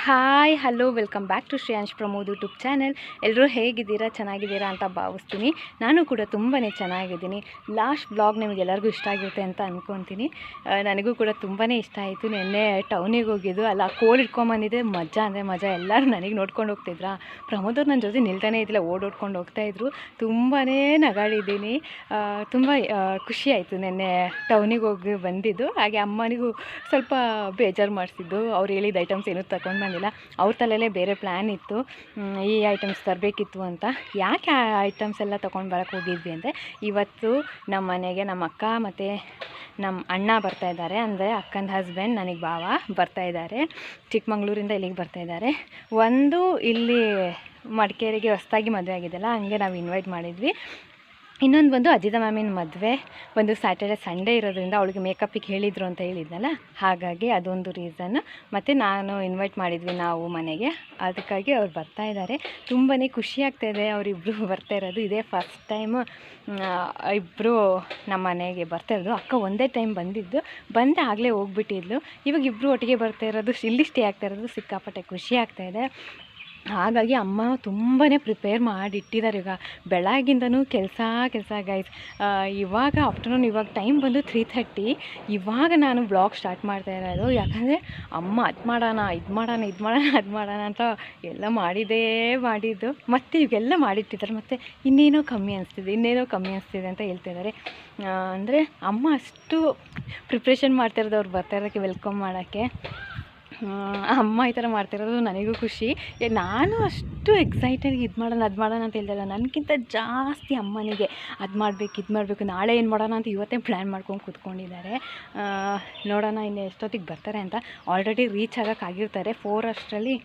Hi hello welcome back to Shreyansh Pramod YouTube channel. ಎಲ್ಲರೂ ಹೇಗಿದ್ದೀರಾ, ಚೆನ್ನಾಗಿದ್ದೀರಾ ಅಂತ ಭಾವಿಸ್ತೀನಿ. ನಾನು ಕೂಡ ತುಂಬಾ ಚೆನ್ನಾಗಿದ್ದೀನಿ. ಲಾಸ್ಟ್ ಬ್ಲಾಗ್ ನಿಮಗೆಲ್ಲರಿಗೂ ಇಷ್ಟ ಆಗಿರುತ್ತೆ ಅಂತ ಅಂದ್ಕೊತೀನಿ. ನನಗೂ ಕೂಡ ತುಂಬಾ ಇಷ್ಟ ಆಯಿತು. ನಿನ್ನೆ ಟೌನಿಗೆ ಹೋಗಿದ್ದು, ಅಲ್ಲ ಕೋಲ್ ಇಟ್ಕೊಂಬಂದಿದ್ದೆ. ಮಜಾ ಅಂದರೆ ಮಜಾ. ಎಲ್ಲರೂ ನನಗೆ ನೋಡ್ಕೊಂಡು ಹೋಗ್ತಿದ್ರಾ. ಪ್ರಮೋದವ್ರು ನನ್ನ ಜೊತೆ ನಿಲ್ತಾನೆ ಇದ್ದಿಲ್ಲ, ಓಡೋಡ್ಕೊಂಡು ಹೋಗ್ತಾಯಿದ್ರು. ತುಂಬಾ ನಗಾಡಿದ್ದೀನಿ. ತುಂಬ ಖುಷಿ ಆಯಿತು ನಿನ್ನೆ ಟೌನಿಗೆ ಹೋಗಿ ಬಂದಿದ್ದು. ಹಾಗೆ ಅಮ್ಮನಿಗೂ ಸ್ವಲ್ಪ ಬೇಜಾರು ಮಾಡಿಸಿದ್ದು. ಅವ್ರು ಹೇಳಿದ ಐಟಮ್ಸ್ ಏನೂ ತಗೊಂಡು ಬಂದಿಲ್ಲ. ಅವ್ರ ತಲೆಯಲ್ಲೇ ಬೇರೆ ಪ್ಲ್ಯಾನ್ ಇತ್ತು, ಈ ಐಟಮ್ಸ್ ತರಬೇಕಿತ್ತು ಅಂತ. ಯಾಕೆ ಆ ಐಟಮ್ಸ್ ಎಲ್ಲ ತೊಗೊಂಡು ಬರೋಕ್ಕೆ ಹೋಗಿದ್ವಿ ಅಂದರೆ, ಇವತ್ತು ನಮ್ಮ ಮನೆಗೆ ನಮ್ಮ ಅಕ್ಕ ಮತ್ತು ನಮ್ಮ ಅಣ್ಣ ಬರ್ತಾಯಿದ್ದಾರೆ. ಅಂದರೆ ಅಕ್ಕನ ಹಸ್ಬೆಂಡ್, ನನಗೆ ಭಾವ ಬರ್ತಾಯಿದ್ದಾರೆ. ಚಿಕ್ಕಮಂಗ್ಳೂರಿಂದ ಇಲ್ಲಿಗೆ ಬರ್ತಾಯಿದ್ದಾರೆ. ಒಂದು ಇಲ್ಲಿ ಮಡಿಕೇರಿಗೆ ಹೊಸದಾಗಿ ಮದುವೆ ಆಗಿದ್ದೆಲ್ಲ, ಹಂಗೆ ನಾವು ಇನ್ವೈಟ್ ಮಾಡಿದ್ವಿ. ಇನ್ನೊಂದು ಬಂದು ಅಜಿತಾ ಮ್ಯಾಮಿನ ಮದುವೆ ಒಂದು ಸ್ಯಾಟರ್ಡೆ ಸಂಡೇ ಇರೋದ್ರಿಂದ ಅವಳಿಗೆ ಮೇಕಪ್ಪಿಗೆ ಹೇಳಿದರು ಅಂತ ಹೇಳಿದ್ನಲ್ಲ, ಹಾಗಾಗಿ ಅದೊಂದು ರೀಸನ್. ಮತ್ತು ನಾನು ಇನ್ವೈಟ್ ಮಾಡಿದ್ವಿ ನಾವು ಮನೆಗೆ, ಅದಕ್ಕಾಗಿ ಅವ್ರು ಬರ್ತಾಯಿದ್ದಾರೆ. ತುಂಬಾ ಖುಷಿ ಆಗ್ತಾಯಿದೆ ಅವರಿಬ್ಬರು ಬರ್ತಾ ಇರೋದು. ಇದೇ ಫಸ್ಟ್ ಟೈಮ್ ಇಬ್ಬರು ನಮ್ಮ ಮನೆಗೆ ಬರ್ತಾ ಇರೋದು. ಅಕ್ಕ ಒಂದೇ ಟೈಮ್ ಬಂದಿದ್ದು, ಬಂದೆ ಆಗಲೇ ಹೋಗ್ಬಿಟ್ಟಿದ್ಲು. ಇವಾಗ ಇಬ್ಬರು ಒಟ್ಟಿಗೆ ಬರ್ತಾ ಇರೋದು, ಇಲ್ಲಿ ಸ್ಟೇ ಆಗ್ತಾ ಇರೋದು ಸಿಕ್ಕಾಪಟ್ಟೆ ಖುಷಿ ಆಗ್ತಾಯಿದೆ. ಹಾಗಾಗಿ ಅಮ್ಮ ತುಂಬಾ ಪ್ರಿಪೇರ್ ಮಾಡಿಟ್ಟಿದ್ದಾರೆ. ಈಗ ಬೆಳಗ್ಗಿಂದನೂ ಕೆಲಸ ಗೈಸ್. ಇವಾಗ ಆಫ್ಟರ್ನೂನ್, ಇವಾಗ ಟೈಮ್ ಬಂದು 3:30. ಇವಾಗ ನಾನು ಬ್ಲಾಗ್ ಸ್ಟಾರ್ಟ್ ಮಾಡ್ತಾ ಇರೋದು. ಯಾಕಂದರೆ ಅಮ್ಮ ಅದು ಮಾಡೋಣ ಅಂತ ಎಲ್ಲ ಮಾಡಿದ್ದು. ಮತ್ತು ಇವೆಲ್ಲ ಮಾಡಿಟ್ಟಿದ್ದಾರೆ. ಮತ್ತು ಇನ್ನೇನೋ ಕಮ್ಮಿ ಅನಿಸ್ತಿದೆ ಅಂತ ಹೇಳ್ತಿದ್ದಾರೆ. ಅಂದರೆ ಅಮ್ಮ ಅಷ್ಟು ಪ್ರಿಪ್ರೇಷನ್ ಮಾಡ್ತಿರೋದು ಅವ್ರು ಬರ್ತಾ ಇರೋಕ್ಕೆ, ವೆಲ್ಕಮ್ ಮಾಡೋಕ್ಕೆ. ಅಮ್ಮ ಈ ಥರ ಮಾಡ್ತಿರೋದು ನನಗೂ ಖುಷಿ. ನಾನು ಅಷ್ಟು ಎಕ್ಸೈಟೆಡ್ ಅದು ಮಾಡೋಣ ಅಂತ ಹೇಳ್ತಾಯಿಲ್ಲ. ನನಗಿಂತ ಜಾಸ್ತಿ ಅಮ್ಮನಿಗೆ ಅದು ಮಾಡಬೇಕು, ನಾಳೆ ಏನು ಮಾಡೋಣ ಅಂತ ಇವತ್ತೇ ಪ್ಲ್ಯಾನ್ ಮಾಡ್ಕೊಂಡು ಕೂತ್ಕೊಂಡಿದ್ದಾರೆ. ನೋಡೋಣ ಇನ್ನು ಎಷ್ಟೊತ್ತಿಗೆ ಬರ್ತಾರೆ ಅಂತ. Already reach ಆಗೋಕ್ಕಾಗಿರ್ತಾರೆ. 4 ಅಷ್ಟರಲ್ಲಿ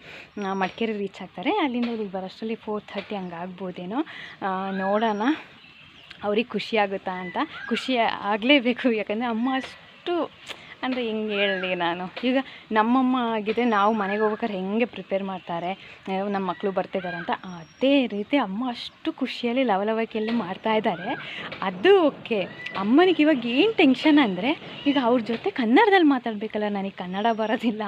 ಮಡಿಕೇರಿ ರೀಚ್ ಆಗ್ತಾರೆ. ಅಲ್ಲಿಂದ ಇಲ್ಲಿಗೆ ಬರೋಷ್ಟರಲ್ಲಿ 4:30 ಹಂಗೆ ಆಗ್ಬೋದೇನೋ. ನೋಡೋಣ ಅವ್ರಿಗೆ ಖುಷಿ ಆಗುತ್ತಾ ಅಂತ. ಖುಷಿ ಆಗಲೇಬೇಕು, ಯಾಕಂದರೆ ಅಮ್ಮ ಅಷ್ಟು ಅಂದರೆ ಹಿಂಗೆ ಹೇಳಲಿ ನಾನು. ಈಗ ನಮ್ಮಮ್ಮ ಆಗಿದೆ, ನಾವು ಮನೆಗೆ ಹೋಗ್ಬೇಕಾದ್ರೆ ಹೆಂಗೆ ಪ್ರಿಪೇರ್ ಮಾಡ್ತಾರೆ, ನಮ್ಮ ಮಕ್ಕಳು ಬರ್ತಿದ್ದಾರೆ ಅಂತ, ಅದೇ ರೀತಿ ಅಮ್ಮ ಅಷ್ಟು ಖುಷಿಯಲ್ಲಿ ಲವಲವಿಕೆಯಲ್ಲಿ ಮಾಡ್ತಾಯಿದ್ದಾರೆ. ಅದು ಓಕೆ. ಅಮ್ಮನಿಗೆ ಇವಾಗ ಏನು ಟೆನ್ಷನ್ ಅಂದರೆ, ಈಗ ಅವ್ರ ಜೊತೆ ಕನ್ನಡದಲ್ಲಿ ಮಾತಾಡಬೇಕಲ್ಲ. ನನಗೆ ಕನ್ನಡ ಬರೋದಿಲ್ಲ,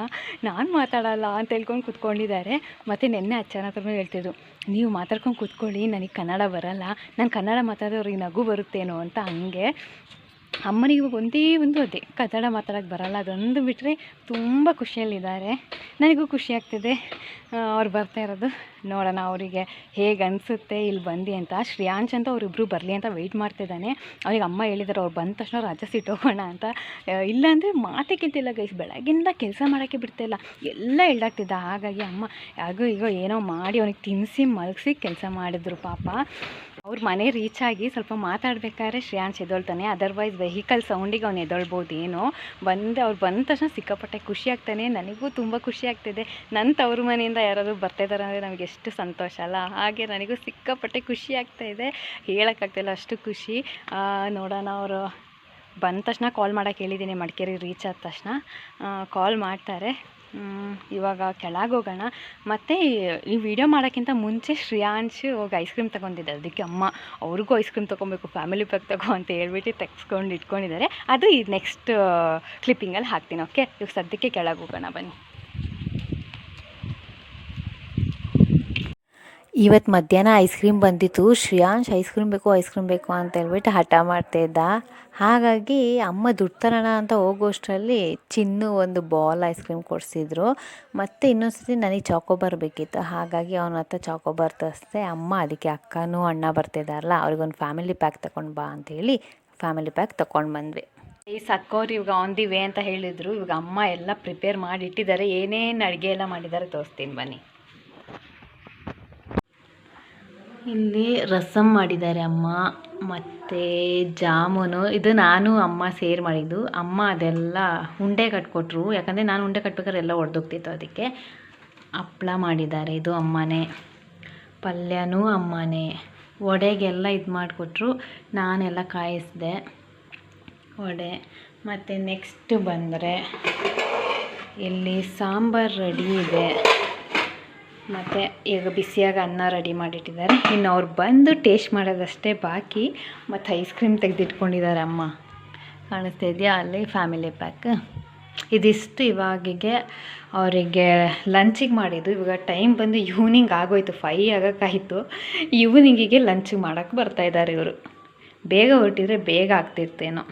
ನಾನು ಮಾತಾಡೋಲ್ಲ ಅಂತ ಹೇಳ್ಕೊಂಡು ಕೂತ್ಕೊಂಡಿದ್ದಾರೆ. ಮತ್ತು ನಿನ್ನೆ ಅಚ್ಚನ ಹತ್ರ ಹೇಳ್ತಿದ್ರು, ನೀವು ಮಾತಾಡ್ಕೊಂಡು ಕೂತ್ಕೊಳ್ಳಿ, ನನಗೆ ಕನ್ನಡ ಬರೋಲ್ಲ, ನಾನು ಕನ್ನಡ ಮಾತಾಡಿದ್ರೆ ಅವ್ರಿಗೆ ನಗು ಬರುತ್ತೇನೋ ಅಂತ. ಹಂಗೆ ಅಮ್ಮನಿಗೆ ಇವಾಗ ಅದೇ ಕನ್ನಡ ಮಾತಾಡೋಕ್ಕೆ ಬರೋಲ್ಲ. ಅದೊಂದು ಬಿಟ್ಟರೆ ತುಂಬ ಖುಷಿಯಲ್ಲಿದ್ದಾರೆ. ನನಗೂ ಖುಷಿ ಆಗ್ತಿದೆ ಅವ್ರು ಬರ್ತಾ ಇರೋದು. ನೋಡೋಣ ಅವರಿಗೆ ಹೇಗೆ ಅನಿಸುತ್ತೆ ಇಲ್ಲಿ ಬಂದು ಅಂತ. ಶ್ರೇಯಾಂಶ್ ಅಂತ ಅವರಿಬ್ಬರು ಬರಲಿ ಅಂತ ವೆಯ್ಟ್ ಮಾಡ್ತಿದ್ದಾನೆ. ಅವ್ರಿಗೆ ಅಮ್ಮ ಹೇಳಿದ್ದಾರೆ, ಅವ್ರು ಬಂದ ತಕ್ಷಣ ರಜೆ ಸಿಟ್ಟೋಗೋಣ ಅಂತ. ಇಲ್ಲಾಂದರೆ ಮಾತೇ ಕಿಂತಿಲ್ಲ ಗೈಸ್. ಬೆಳಗ್ಗಿಂದ ಕೆಲಸ ಮಾಡೋಕ್ಕೆ ಬಿಡ್ತಾಯಿಲ್ಲ, ಎಲ್ಲ ಎಳ್ಳಾಗ್ತಿದ್ದ. ಹಾಗಾಗಿ ಅಮ್ಮ ಈಗ ಏನೋ ಮಾಡಿ ಅವ್ನಿಗೆ ತಿನ್ನಿಸಿ ಮಲಗಿಸಿ ಕೆಲಸ ಮಾಡಿದ್ರು ಪಾಪ. ಅವ್ರ ಮನೆ ರೀಚ್ ಆಗಿ ಸ್ವಲ್ಪ ಮಾತಾಡಬೇಕಾದ್ರೆ ಶ್ರೇಯಾಂಶ್ ಎದ್ದೊಳ್ತಾನೆ. ಅದರ್ವೈಸ್ ವೆಹಿಕಲ್ ಸೌಂಡಿಗೆ ಅವ್ನು ಎದ್ದೊಳ್ಬೋದು ಏನೋ. ಅವ್ರು ಬಂದ ತಕ್ಷಣ ಸಿಕ್ಕಾಪಟ್ಟೆ ಖುಷಿ ಆಗ್ತಾನೆ. ನನಗೂ ತುಂಬ ಖುಷಿ ಆಗ್ತಿದೆ. ನನ್ನ ತವರು ಮನೆಯಿಂದ ಯಾರಾದರೂ ಬರ್ತಾಯಿದ್ದಾರೆ ಅಂದರೆ ನಮಗೆ ಎಷ್ಟು ಸಂತೋಷ ಅಲ್ಲ. ಹಾಗೆ ನನಗೂ ಸಿಕ್ಕಾಪಟ್ಟೆ ಖುಷಿ ಆಗ್ತಾಯಿದೆ, ಹೇಳೋಕ್ಕಾಗ್ತಾಯಿಲ್ಲ ಅಷ್ಟು ಖುಷಿ. ನೋಡೋಣ, ಅವರು ಬಂದ ತಕ್ಷಣ ಕಾಲ್ ಮಾಡೋಕ್ಕೆ ಹೇಳಿದ್ದೀನಿ. ಮಡಿಕೇರಿ ರೀಚ್ ಆದ ತಕ್ಷಣ ಕಾಲ್ ಮಾಡ್ತಾರೆ. ಇವಾಗ ಕೆಳಗೆ ಹೋಗೋಣ. ಮತ್ತು ಈ ವಿಡಿಯೋ ಮಾಡೋಕ್ಕಿಂತ ಮುಂಚೆ ಶ್ರೇಯಾಂಶ್ ಹೋಗಿ ಐಸ್ ಕ್ರೀಮ್ ತೊಗೊಂಡಿದ್ದೆ. ಅದಕ್ಕೆ ಅಮ್ಮ ಅವ್ರಿಗೂ ಐಸ್ ಕ್ರೀಮ್ ತೊಗೊಬೇಕು, ಫ್ಯಾಮಿಲಿ ಪ್ಯಾಕ್ ತಗೋ ಅಂತ ಹೇಳ್ಬಿಟ್ಟು ತೆಗೆಸ್ಕೊಂಡು ಇಟ್ಕೊಂಡಿದ್ದಾರೆ. ಅದು ಈ ನೆಕ್ಸ್ಟ್ ಕ್ಲಿಪ್ಪಿಂಗಲ್ಲಿ ಹಾಕ್ತೀನಿ. ಓಕೆ, ಇವಾಗ ಸದ್ಯಕ್ಕೆ ಕೆಳಗೆ ಹೋಗೋಣ ಬನ್ನಿ. ಇವತ್ತು ಮಧ್ಯಾಹ್ನ ಐಸ್ ಕ್ರೀಮ್ ಬಂದಿತ್ತು. ಶ್ರೇಯಾಂಶ್ ಐಸ್ ಕ್ರೀಮ್ ಬೇಕು ಅಂತ ಹೇಳ್ಬಿಟ್ಟು ಹಠ ಮಾಡ್ತಾಯಿದ್ದ. ಹಾಗಾಗಿ ಅಮ್ಮ ದುಡ್ಡು ತರೋಣ ಅಂತ ಹೋಗೋಷ್ಟರಲ್ಲಿ ಚಿನ್ನು ಒಂದು ಬಾಲ್ ಐಸ್ ಕ್ರೀಮ್ ಕೊಡಿಸಿದ್ರು. ಮತ್ತು ಇನ್ನೊಂದು ಸರ್ತಿ ನನಗೆ ಚಾಕೋಬಾರ್ ಬೇಕಿತ್ತು. ಹಾಗಾಗಿ ಅವನ ಹತ್ರ ಚಾಕೋಬಾರ್ ತರಿಸ್ದೆ. ಅಮ್ಮ ಅದಕ್ಕೆ ಅಕ್ಕನೂ ಅಣ್ಣ ಬರ್ತಿದ್ದಾರಲ್ಲ, ಅವ್ರಿಗೊಂದು ಫ್ಯಾಮಿಲಿ ಪ್ಯಾಕ್ ತಗೊಂಡು ಬಾ ಅಂತೇಳಿ ಫ್ಯಾಮಿಲಿ ಪ್ಯಾಕ್ ತೊಗೊಂಡು ಬಂದ್ವಿ. ಈ ಸಕ್ಕೋರು ಇವಾಗ ಆನ್ ದಿ ವೇ ಅಂತ ಹೇಳಿದರು. ಇವಾಗ ಅಮ್ಮ ಎಲ್ಲ ಪ್ರಿಪೇರ್ ಮಾಡಿ ಇಟ್ಟಿದ್ದಾರೆ. ಏನೇನು ಅಡುಗೆ ಎಲ್ಲ ಮಾಡಿದ್ದಾರೆ ತೋರಿಸ್ತೀನಿ ಬನ್ನಿ. ಇಲ್ಲಿ ರಸಮ್ ಮಾಡಿದ್ದಾರೆ ಅಮ್ಮ, ಮತ್ತು ಜಾಮೂನು. ಇದು ನಾನು ಅಮ್ಮ ಸೇರ್ ಮಾಡಿದ್ದು. ಅಮ್ಮ ಅದೆಲ್ಲ ಉಂಡೆ ಕಟ್ಕೊಟ್ರು, ಯಾಕಂದರೆ ನಾನು ಉಂಡೆ ಕಟ್ಬೇಕಾದ್ರೆ ಎಲ್ಲ ಒಡೆದೋಗ್ತಿತ್ತು. ಅದಕ್ಕೆ ಹಪ್ಳ ಮಾಡಿದ್ದಾರೆ, ಇದು ಅಮ್ಮನೇ. ಪಲ್ಯನೂ ಅಮ್ಮನೇ. ವಡೆಗೆಲ್ಲ ಇದು ಮಾಡಿಕೊಟ್ರು, ನಾನೆಲ್ಲ ಕಾಯಿಸಿದೆ ವಡೆ. ಮತ್ತು ನೆಕ್ಸ್ಟ್ ಬಂದರೆ ಇಲ್ಲಿ ಸಾಂಬಾರು ರೆಡಿ ಇದೆ. ಮತ್ತು ಈಗ ಬಿಸಿಯಾಗಿ ಅನ್ನ ರೆಡಿ ಮಾಡಿಟ್ಟಿದ್ದಾರೆ. ಇನ್ನು ಅವ್ರು ಬಂದು ಟೇಸ್ಟ್ ಮಾಡೋದಷ್ಟೇ ಬಾಕಿ. ಮತ್ತು ಐಸ್ ಕ್ರೀಮ್ ತೆಗೆದಿಟ್ಕೊಂಡಿದ್ದಾರೆ ಅಮ್ಮ, ಕಾಣಿಸ್ತಾ ಇದೆಯಾ ಅಲ್ಲಿ ಫ್ಯಾಮಿಲಿ ಪ್ಯಾಕ್. ಇದಿಷ್ಟು ಇವಾಗಿಗೆ ಅವರಿಗೆ ಲಂಚಿಗೆ ಮಾಡಿದ್ದು. ಇವಾಗ ಟೈಮ್ ಬಂದು ಈವ್ನಿಂಗ್ ಆಗೋಯ್ತು, 5 ಆಗೋಕ್ಕಾಯಿತು. ಈವ್ನಿಂಗಿಗೆ ಲಂಚ್ ಮಾಡೋಕ್ಕೆ ಬರ್ತಾಯಿದ್ದಾರೆ ಇವರು. ಬೇಗ ಹೊರಟಿದ್ರೆ ಬೇಗ ಆಗ್ತಿರ್ತೇನೋ.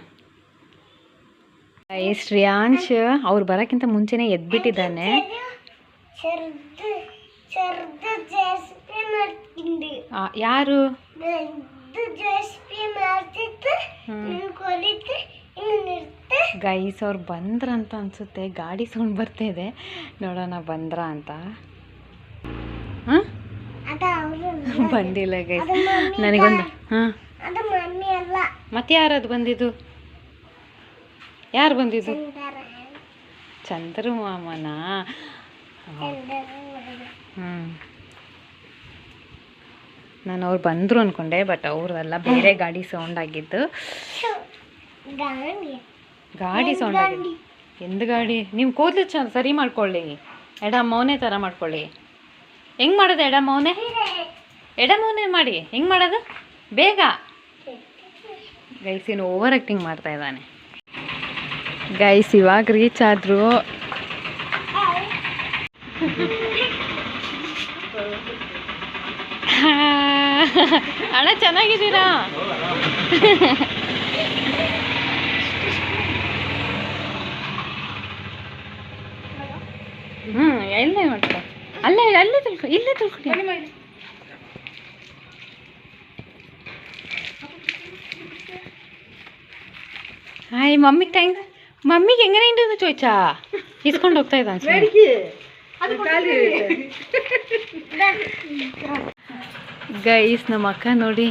ಶ್ರೇಯಾಂಶ್ ಅವ್ರು ಬರೋಕ್ಕಿಂತ ಮುಂಚೆನೇ ಎದ್ಬಿಟ್ಟಿದ್ದಾನೆ. ಯಾರು? ಗೈಸ್ ಅವ್ರು ಬಂದ್ರಂತ ಅನ್ಸುತ್ತೆ. ಗಾಡಿ ಸೌಂಡ್ ಬರ್ತಾ ಇದೆ, ನೋಡೋಣ ಬಂದ್ರ ಅಂತ. ಬಂದಿಲ್ಲ ಗೈಸ್. ನನಗೊಂದು ಮತ್ತೆ ಯಾರದು ಬಂದಿದ್ದು? ಯಾರು ಬಂದಿದ್ದು? ಚಂದ್ರ ಮಾಮನ. ನಾನು ಅವ್ರು ಬಂದರು ಅಂದ್ಕೊಂಡೆ, ಬಟ್ ಅವ್ರದೆಲ್ಲ ಬೇರೆ ಗಾಡಿ ಸೌಂಡ್ ಆಗಿದ್ದು. ಗಾಡಿ ಸೌಂಡ್ ಆಗಿದೆ. ಎಂದು ಗಾಡಿ? ನೀವು ಕೂದಲು ಸರಿ ಮಾಡ್ಕೊಳ್ಳಿ, ಎಡ ಮೌನೆ ಥರ ಮಾಡ್ಕೊಳ್ಳಿ. ಹೆಂಗೆ ಮಾಡೋದು ಎಡ ಮೌನೆ? ಎಡ ಮೌನೆ ಮಾಡಿ. ಹೆಂಗೆ ಮಾಡೋದು? ಬೇಗ. ಗೈಸ್ ಏನು ಓವರ್ ಆ್ಯಕ್ಟಿಂಗ್ ಮಾಡ್ತಾ ಇದ್ದಾನೆ. ಗೈಸ್ ಇವಾಗ ರೀಚ್ ಆದರು. ಅಣ್ಣ ಚೆನ್ನಾಗಿದ್ದೀರಾ? ಎಲ್ಲೇ ಮಾಡ್ಕೊ, ಅಲ್ಲೇ ತಿಳ್ಕೊ, ಇಲ್ಲೇ ತಿಳ್ಕೊಡಿ. ಹಾಯ್ ಮಮ್ಮಿಗೆ ಥ್ಯಾಂಕ್ಸ್. ಮಮ್ಮಿಗೆ ಹೆಂಗನೇ ಇಂಟು ಚೋಯ್ಚಾ ಇಸ್ಕೊಂಡು ಹೋಗ್ತಾ ಇದ್ದಾನೆ. ಗೈಸ್ ನಮ್ಮ ಅಕ್ಕ ನೋಡಿ,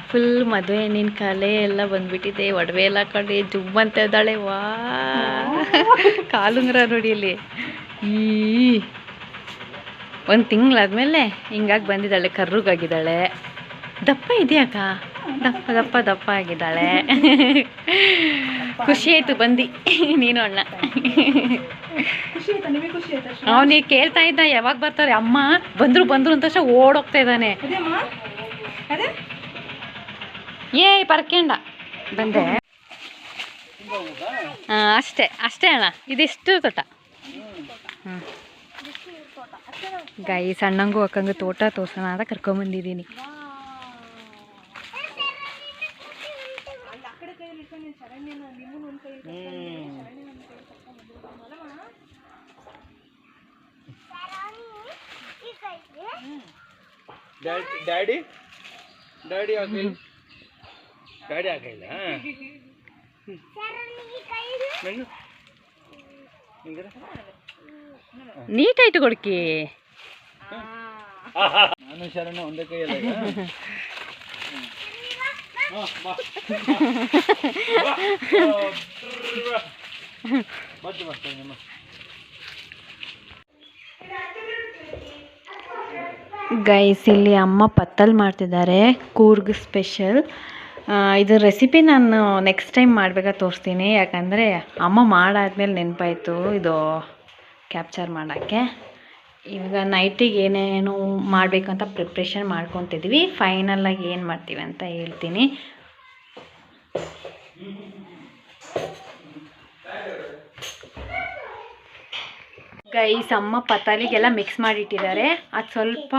ಫುಲ್ ಮದುವೆ ಹೆಣ್ಣಿನ ಕಾಲೇ ಎಲ್ಲ ಬಂದ್ಬಿಟ್ಟಿದೆ. ಒಡವೆ ಎಲ್ಲ ಕಡೆ ಜುಮ್ ಅಂತ ಇದ್ದಾಳೆ. ವಾ ಕಾಲುಂಗ್ರ ನೋಡಿ ಇಲ್ಲಿ. ಒಂದು ತಿಂಗಳಾದ್ಮೇಲೆ ಹಿಂಗಾಗಿ ಬಂದಿದ್ದಾಳೆ, ಕರ್ರುಗಾಗಿದ್ದಾಳೆ. ದಪ್ಪ ಇದೆಯಾಕ? ದಪ್ಪ ಆಗಿದ್ದಾಳೆ. ಖುಷಿ ಆಯಿತು ಬಂದು ನೀನು ಅಣ್ಣ. ಅವನಿಗೆ ಕೇಳ್ತಾ ಇದ್ದ ಯಾವಾಗ ಬರ್ತಾರೆ ಅಮ್ಮ. ಬಂದರು ಅಂತ ತಕ್ಷಣ ಓಡೋಗ್ತಾ ಇದ್ದಾನೆ. ಪರ್ಕೆಂಡ ಬಂದೆ. ಅಷ್ಟೇ ಅಣ್ಣ, ಇದಿಷ್ಟು ತೋಟ. ಗೈಸ್ ಅಣ್ಣಂಗೂ ಅಕ್ಕಂಗೂ ತೋಟ ತೋರ್ಸೋಣ ಅಂತ ಕರ್ಕೊಂಬಂದಿದ್ದೀನಿ. ಡ್ಯಾಡಿ ಆಗಲ್ಲ. ನೀಟಾಯ್ತು ಕೊಡ್ಕಿ. ನಾನು ಶರಣ ಒಂದೇ ಕೈಯಲ್ಲ. ಗೈಸ್ ಇಲ್ಲಿ ಅಮ್ಮ ಪತ್ತಲ್ ಮಾಡ್ತಿದ್ದಾರೆ, ಕೂರ್ಗ್ ಸ್ಪೆಷಲ್. ಇದು ರೆಸಿಪಿ ನಾನು ನೆಕ್ಸ್ಟ್ ಟೈಮ್ ಮಾಡಬೇಕಾ ತೋರಿಸ್ತೀನಿ, ಯಾಕಂದರೆ ಅಮ್ಮ ಮಾಡಾದ್ಮೇಲೆ ನೆನಪಾಯಿತು ಇದು ಕ್ಯಾಪ್ಚರ್ ಮಾಡೋಕ್ಕೆ. ಇವಾಗ ನೈಟಿಗೆ ಏನೇನು ಮಾಡಬೇಕಂತ ಪ್ರಿಪ್ರೇಷನ್ ಮಾಡ್ಕೊತಿದ್ವಿ. ಫೈನಲಾಗಿ ಏನು ಮಾಡ್ತೀವಿ ಅಂತ ಹೇಳ್ತೀನಿ. ಗೈಸ್ ಅಮ್ಮ ಪತಾಲಿಗೆಲ್ಲ ಮಿಕ್ಸ್ ಮಾಡಿಟ್ಟಿದ್ದಾರೆ. ಅದು ಸ್ವಲ್ಪ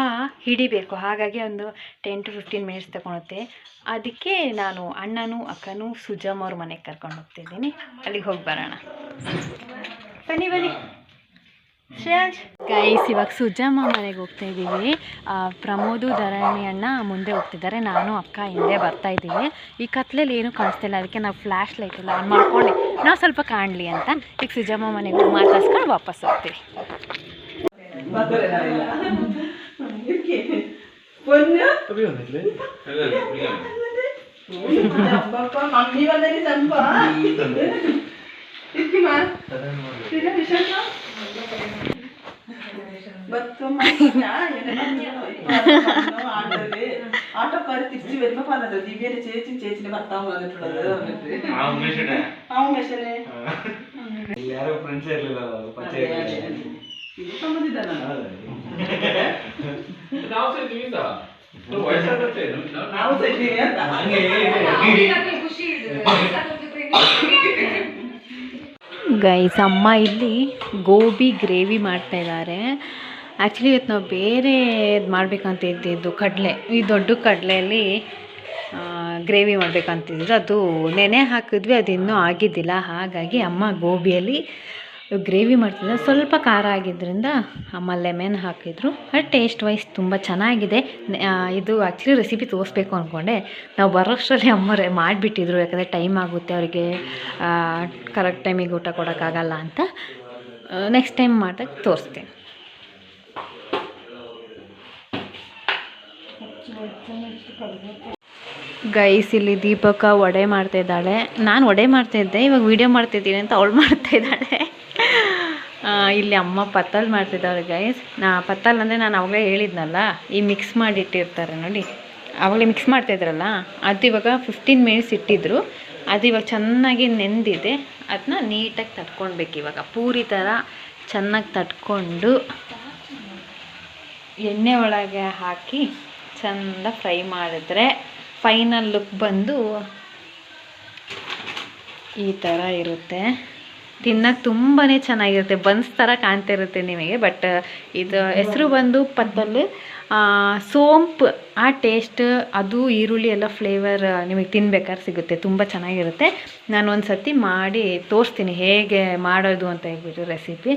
ಹಿಡಿಬೇಕು, ಹಾಗಾಗಿ ಒಂದು 10 to 15 ಮಿನಿಟ್ಸ್ ತಗೊಳುತ್ತೆ. ಅದಕ್ಕೆ ನಾನು ಅಣ್ಣನೂ ಅಕ್ಕನೂ ಸುಜಮ್ ಅವ್ರ ಮನೆಗೆ ಕರ್ಕೊಂಡು ಹೋಗ್ತಿದ್ದೀನಿ. ಅಲ್ಲಿಗೆ ಹೋಗಿ ಬರೋಣ. ಬನ್ನಿ ಶ್ರೇಯಾಂಶ್. ಗೈಸ್ ಇವಾಗ ಸುಜಮ್ಮ ಮನೆಗೆ ಹೋಗ್ತಾ ಇದ್ದೀವಿ. ಪ್ರಮೋದು ಧರಣಿ ಅಣ್ಣ ಮುಂದೆ ಹೋಗ್ತಿದ್ದಾರೆ, ನಾನು ಅಕ್ಕ ಹಿಂದೆ ಬರ್ತಾ ಇದ್ದೀವಿ. ಈ ಕತ್ಲಲ್ಲಿ ಏನೂ ಕಾಣಿಸ್ತಿಲ್ಲ, ಅದಕ್ಕೆ ನಾವು ಫ್ಲ್ಯಾಶ್ ಲೈಟ್ ಎಲ್ಲ ಆನ್ ಮಾಡ್ಕೊಂಡು ನಾವು ಸ್ವಲ್ಪ ಕಾಣಲಿ ಅಂತ ಈಗ ಸುಜಮ್ಮ ಮನೆಗೆ ಹೋಗಿ ಮಾತಾಡ್ಸ್ಕೊಂಡು ವಾಪಸ್ ಹೋಗ್ತೀವಿ. ആട്ടോക്കാര് തിരിച്ചു വരുമ്പോ പറഞ്ഞത് ദിവ്യന്റെ ചേച്ചിന്റെ ഭർത്താവ് വന്നിട്ടുള്ളത്. ಗೈಸ್, ಅಮ್ಮ ಇಲ್ಲಿ ಗೋಬಿ ಗ್ರೇವಿ ಮಾಡ್ತಾಯಿದ್ದಾರೆ. ಆ್ಯಕ್ಚುಲಿ ಇವತ್ತು ನಾವು ಬೇರೆ ಮಾಡಬೇಕಂತ ಇದ್ದಿದ್ದು ಕಡಲೆ, ಈ ದೊಡ್ಡ ಕಡಲೆಯಲ್ಲಿ ಗ್ರೇವಿ ಮಾಡಬೇಕಂತಿದ್ದು. ಅದು ನೆನೆ ಹಾಕಿದ್ವಿ, ಅದು ಇನ್ನೂ ಆಗಿದ್ದಿಲ್ಲ. ಹಾಗಾಗಿ ಅಮ್ಮ ಗೋಬಿಯಲ್ಲಿ ಗ್ರೇವಿ ಮಾಡ್ತಿದ್ದೆ. ಸ್ವಲ್ಪ ಖಾರ ಆಗಿದ್ದರಿಂದ ಅಮ್ಮ ಲೆಮನ್ ಹಾಕಿದ್ರು. ಅದು ಟೇಸ್ಟ್ ವೈಸ್ ತುಂಬ ಚೆನ್ನಾಗಿದೆ. ಇದು ಆ್ಯಕ್ಚುಲಿ ರೆಸಿಪಿ ತೋರಿಸ್ಬೇಕು ಅಂದ್ಕೊಂಡೆ, ನಾವು ಬರೋಷ್ಟರಲ್ಲಿ ಅಮ್ಮರೇ ಮಾಡಿಬಿಟ್ಟಿದ್ರು. ಯಾಕಂದರೆ ಟೈಮ್ ಆಗುತ್ತೆ, ಅವರಿಗೆ ಕರೆಕ್ಟ್ ಟೈಮಿಗೆ ಊಟ ಕೊಡೋಕ್ಕಾಗಲ್ಲ ಅಂತ. ನೆಕ್ಸ್ಟ್ ಟೈಮ್ ಮಾಡಿದಾಗ ತೋರಿಸ್ತೀನಿ. ಗೈಸ್, ಇಲ್ಲಿ ದೀಪಕ ವಡೆ ಮಾಡ್ತಾಯಿದ್ದಾಳೆ. ನಾನು ವಡೆ ಮಾಡ್ತಾಯಿದ್ದೆ, ಇವಾಗ ವೀಡಿಯೋ ಮಾಡ್ತಾಯಿದ್ದೀನಿ ಅಂತ ಅವಳು ಮಾಡ್ತಾಯಿದ್ದಾಳೆ. ಇಲ್ಲಿ ಅಮ್ಮ ಪತ್ತಲ್ ಮಾಡ್ತಿದ್ದಾಳೆ ಗೈಸ್. ಪತ್ತಲ್ ಅಂದರೆ ನಾನು ಅವಾಗಲೇ ಹೇಳಿದ್ನಲ್ಲ, ಈ ಮಿಕ್ಸ್ ಮಾಡಿಟ್ಟಿರ್ತಾರೆ ನೋಡಿ, ಆವಾಗಲೇ ಮಿಕ್ಸ್ ಮಾಡ್ತಾಯಿದ್ರಲ್ಲ, ಅದು ಇವಾಗ 15 ಮಿನಿಟ್ಸ್ ಇಟ್ಟಿದ್ರು. ಅದು ಇವಾಗ ಚೆನ್ನಾಗಿ ನೆಂದಿದೆ. ಅದನ್ನ ನೀಟಾಗಿ ತಟ್ಕೊಳ್ಬೇಕು. ಇವಾಗ ಪೂರಿ ಥರ ಚೆನ್ನಾಗಿ ತಟ್ಕೊಂಡು ಎಣ್ಣೆ ಒಳಗೆ ಹಾಕಿ ಚೆಂದ ಫ್ರೈ ಮಾಡಿದ್ರೆ ಫೈನಲ್ ಲುಕ್ ಬಂದು ಈ ಥರ ಇರುತ್ತೆ. ತಿನ್ನೋಕ್ಕೆ ತುಂಬಾ ಚೆನ್ನಾಗಿರುತ್ತೆ. ಬನ್ಸ್ ಥರ ಕಾಣ್ತಿರುತ್ತೆ ನಿಮಗೆ. ಬಟ್ ಇದು ಹೆಸರು ಬಂದು ಪತ್ತಲ್. ಸೋಂಪು ಆ ಟೇಸ್ಟ್, ಅದು ಈರುಳ್ಳಿ ಎಲ್ಲ ಫ್ಲೇವರ್ ನಿಮಗೆ ತಿನ್ಬೇಕಾದ್ರೆ ಸಿಗುತ್ತೆ. ತುಂಬ ಚೆನ್ನಾಗಿರುತ್ತೆ. ನಾನು ಒಂದು ಸರ್ತಿ ಮಾಡಿ ತೋರಿಸ್ತೀನಿ ಹೇಗೆ ಮಾಡೋದು ಅಂತ ಹೇಳ್ಬಿಟ್ಟು ರೆಸಿಪಿ.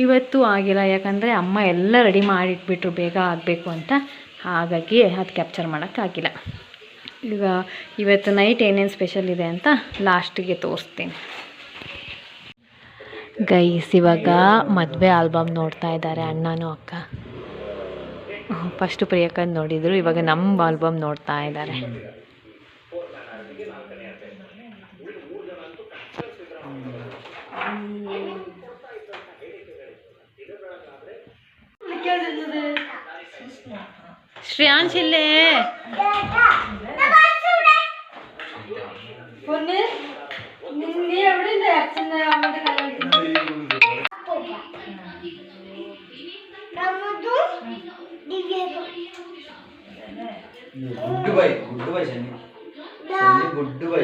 ಇವತ್ತು ಆಗಿಲ್ಲ, ಯಾಕಂದರೆ ಅಮ್ಮ ಎಲ್ಲ ರೆಡಿ ಮಾಡಿಟ್ಬಿಟ್ರು ಬೇಗ ಆಗಬೇಕು ಅಂತ. ಹಾಗಾಗಿ ಅದು ಕ್ಯಾಪ್ಚರ್ ಮಾಡೋಕ್ಕಾಗಿಲ್ಲ. ಈಗ ಇವತ್ತು ನೈಟ್ ಏನೇನು ಸ್ಪೆಷಲ್ ಇದೆ ಅಂತ ಲಾಸ್ಟಿಗೆ ತೋರಿಸ್ತೀನಿ. ಗೈಸ್, ಇವಾಗ ಮದುವೆ ಆಲ್ಬಮ್ ನೋಡ್ತಾ ಇದ್ದಾರೆ ಅಣ್ಣನೂ ಅಕ್ಕ. ಫಸ್ಟು ಪ್ರಿಯಕ್ಕಂದು ನೋಡಿದರು, ಇವಾಗ ನಮ್ಮ ಆಲ್ಬಮ್ ನೋಡ್ತಾ ಇದ್ದಾರೆ. ಶ್ರೇಯಾಂಶ್ ಇಲ್ಲೇ good bye Shani good bye.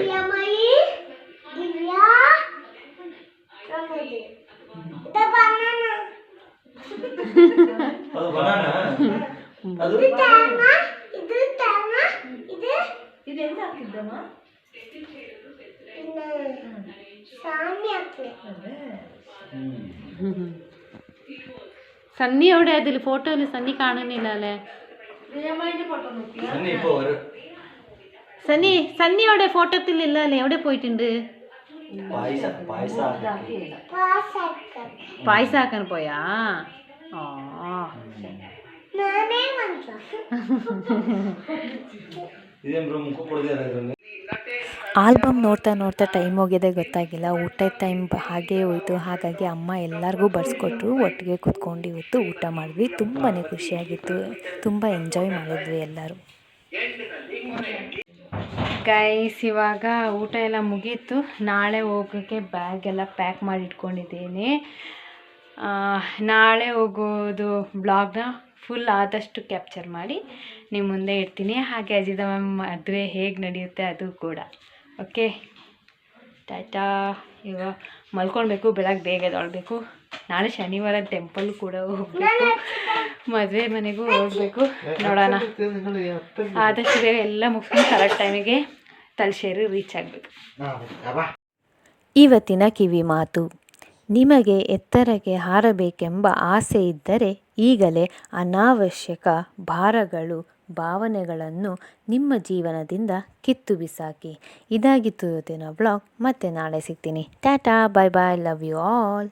ಅದು ಬನಾನಾ, ಅದು ಇದೆಂತ ಹಾಕಿದ್ದಮ್ಮ? ಸನ್ನಿ ಅವಡೆ ಅದಿಲ್ಲ ಫೋಟೋಲಿ ಸನ್ನಿ ಕಾಣನಿಲ್ಲ ಅಲ್ಲೇ. ಶನಿ இப்போ ஒரு സന്നി സന്നി അവിടെ ഫോട്ടോത്തിലില്ല അല്ലേ? എവിടെ പോയിട്ടുണ്ട്? പായസാക്കാൻ പോയാ? ആ ಆಲ್ಬಮ್ ನೋಡ್ತಾ ನೋಡ್ತಾ ಟೈಮ್ ಹೋಗಿದೆ ಗೊತ್ತಾಗಿಲ್ಲ. ಊಟದ ಟೈಮ್ ಹಾಗೇ ಹೋಯಿತು. ಹಾಗಾಗಿ ಅಮ್ಮ ಎಲ್ಲರಿಗೂ ಬಡಿಸ್ಕೊಟ್ರು. ಒಟ್ಟಿಗೆ ಕೂತ್ಕೊಂಡು ಇವತ್ತು ಊಟ ಮಾಡಿದ್ವಿ. ತುಂಬಾ ಖುಷಿಯಾಗಿತ್ತು. ತುಂಬ ಎಂಜಾಯ್ ಮಾಡಿದ್ವಿ ಎಲ್ಲರೂ. ಗೈಸ್, ಇವಾಗ ಊಟ ಎಲ್ಲ ಮುಗೀತು. ನಾಳೆ ಹೋಗೋಕ್ಕೆ ಬ್ಯಾಗ್ ಎಲ್ಲ ಪ್ಯಾಕ್ ಮಾಡಿ ಇಟ್ಕೊಂಡಿದ್ದೀನಿ. ನಾಳೆ ಹೋಗೋದು ಬ್ಲಾಗ್ನ ಫುಲ್ ಆದಷ್ಟು ಕ್ಯಾಪ್ಚರ್ ಮಾಡಿ ನಿಮ್ಮ ಮುಂದೆ ಇಡ್ತೀನಿ. ಹಾಗೆ ಅಜಿತ ಮ್ಯಾಮ್ ಮದುವೆ ಹೇಗೆ ನಡೆಯುತ್ತೆ ಅದು ಕೂಡ. ಓಕೆ, ಟಾಟಾ. ಇವಾಗ ಮಲ್ಕೊಳ್ಬೇಕು, ಬೆಳಗ್ಗೆ ಬೇಗ ಎದ್ದೇಳಬೇಕು. ನಾಳೆ ಶನಿವಾರ ಟೆಂಪಲ್ ಕೂಡ ಹೋಗಬೇಕು, ಮದುವೆ ಮನೆಗೂ ಹೋಗಬೇಕು. ನೋಡೋಣ, ಆದಷ್ಟು ಬೇಗ ಎಲ್ಲ ಮುಗಿಸ್ಕೊಂಡು ಕರೆಕ್ಟ್ ಟೈಮಿಗೆ ತಲಶೇರಿ ರೀಚ್ ಆಗಬೇಕು. ಇವತ್ತಿನ ಕಿವಿ ಮಾತು: ನಿಮಗೆ ಎತ್ತರಕ್ಕೆ ಹಾರಬೇಕೆಂಬ ಆಸೆ ಇದ್ದರೆ ಈಗಲೇ ಅನಾವಶ್ಯಕ ಭಾರಗಳು, ಭಾವನೆಗಳನ್ನು ನಿಮ್ಮ ಜೀವನದಿಂದ ಕಿತ್ತು ಬಿಸಾಕಿ. ಇದಾಗಿತ್ತು ಇವತ್ತಿನ ಬ್ಲಾಗ್. ಮತ್ತೆ ನಾಳೆ ಸಿಗ್ತೀನಿ. ಟಾಟಾ, ಬಾಯ್ ಬಾಯ್, ಲವ್ ಯು ಆಲ್.